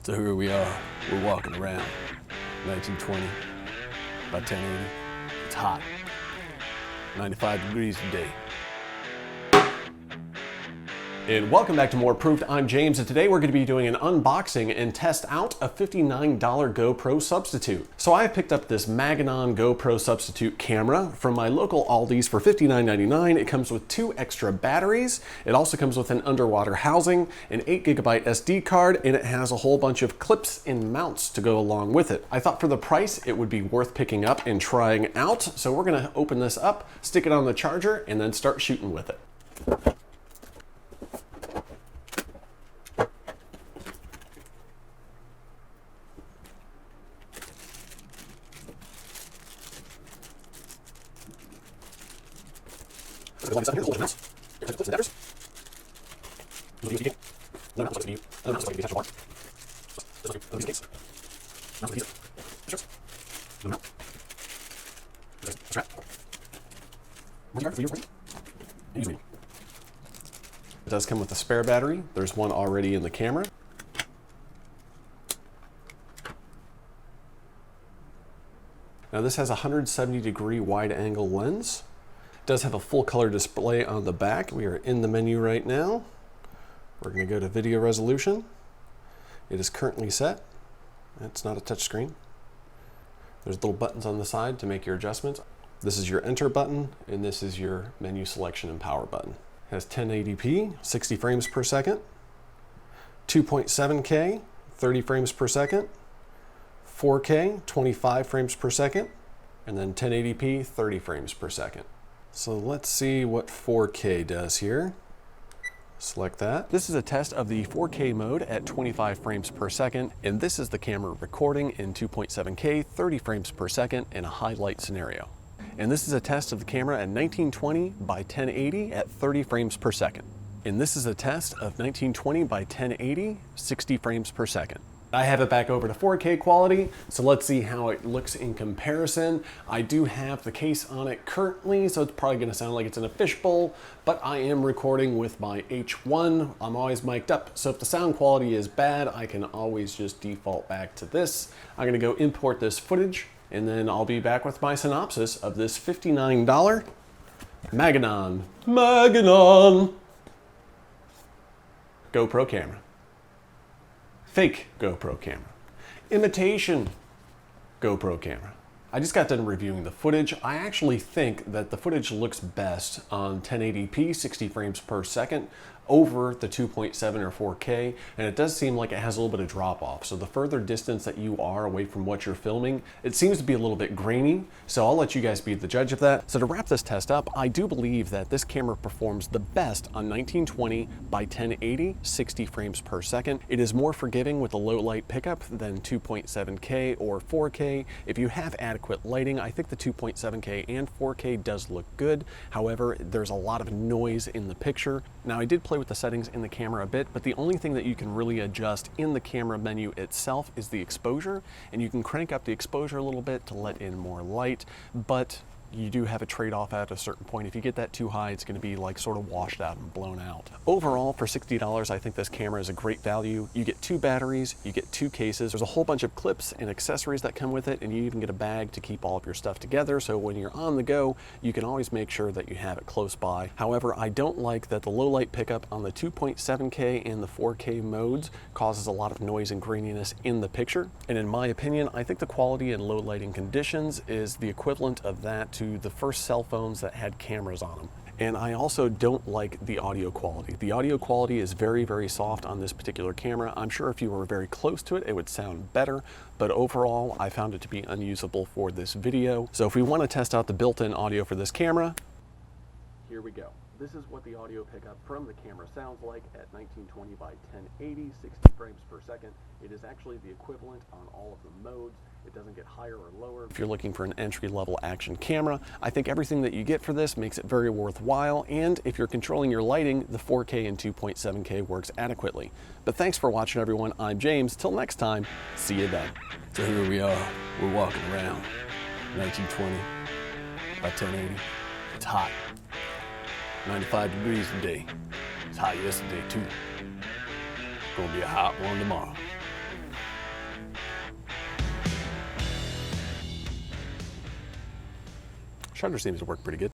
So here we are, we're walking around, 1920 by 1080. It's hot, 95 degrees today. And welcome back to More Approved. I'm James, and today we're going to be doing an unboxing and test out a $59 GoPro substitute. So I picked up this Maginon GoPro substitute camera from my local Aldi's for $59.99. It comes with 2 extra batteries. It also comes with an underwater housing, an 8GB SD card, and it has a whole bunch of clips and mounts to go along with it. I thought for the price it would be worth picking up and trying out. So we're going to open this up, stick it on the charger, and then start shooting with it. Here's the mounts. Here's the clips and adapters. Another USB cable. Another mount, CPU. Another mount, USB attachable bar. Another piece of case. Mounts with these. Strips. Another mount. There's a strap. One card for you. And use me. It does come with a spare battery. There's one already in the camera. Now this has a 170-degree wide-angle lens. It does have a full color display on the back. We are in the menu right now. We're going to go to video resolution. It is currently set. It's not a touch screen. There's little buttons on the side to make your adjustments. This is your enter button, and this is your menu selection and power button. It has 1080p, 60 frames per second, 2.7K, 30 frames per second, 4K, 25 frames per second, and then 1080p, 30 frames per second. So let's see what 4K does here. Select that. This is a test of the 4K mode at 25 frames per second, and this is the camera recording in 2.7K, 30 frames per second in a high light scenario. And this is a test of the camera at 1920 by 1080 at 30 frames per second. And this is a test of 1920 by 1080, 60 frames per second. I have it back over to 4K quality, so let's see how it looks in comparison. I do have the case on it currently, so it's probably going to sound like it's in a fishbowl, but I am recording with my H1. I'm always mic'd up, so if the sound quality is bad, I can always just default back to this. I'm going to go import this footage, and then I'll be back with my synopsis of this $59 Maginon GoPro camera. Fake GoPro camera. Imitation GoPro camera. I just got done reviewing the footage. I actually think that the footage looks best on 1080p, 60 frames per second, over the 2.7 or 4K, and it does seem like it has a little bit of drop off. So the further distance that you are away from what you're filming, it seems to be a little bit grainy. So I'll let you guys be the judge of that. So to wrap this test up, I do believe that this camera performs the best on 1920 by 1080, 60 frames per second. It is more forgiving with a low light pickup than 2.7K or 4K. If you have adequate lighting, I think the 2.7K and 4K does look good. However, there's a lot of noise in the picture. Now I did play with the settings in the camera a bit, but the only thing that you can really adjust in the camera menu itself is the exposure, and you can crank up the exposure a little bit to let in more light, but you do have a trade-off at a certain point. If you get that too high, it's going to be like sort of washed out and blown out. Overall, for $60, I think this camera is a great value. You get 2 batteries, you get 2 cases, there's a whole bunch of clips and accessories that come with it, and you even get a bag to keep all of your stuff together, so when you're on the go, you can always make sure that you have it close by. However, I don't like that the low light pickup on the 2.7K and the 4K modes causes a lot of noise and graininess in the picture, and in my opinion, I think the quality in low lighting conditions is the equivalent of that to the first cell phones that had cameras on them. And I also don't like the audio quality. The audio quality is very, very soft on this particular camera. I'm sure if you were very close to it, it would sound better, but overall, I found it to be unusable for this video. So if we want to test out the built-in audio for this camera, here we go. This is what the audio pickup from the camera sounds like at 1920 by 1080, 60 frames per second. It is actually the equivalent on all of the modes. It doesn't get higher or lower. If you're looking for an entry-level action camera, I think everything that you get for this makes it very worthwhile, and if you're controlling your lighting, the 4K and 2.7K works adequately. But thanks for watching, everyone. I'm James. Till next time, see you then. So here we are. We're walking around 1920 by 1080. It's hot. 95 degrees today. It's hot yesterday too. Gonna be a hot one tomorrow. shutter seems to work pretty good.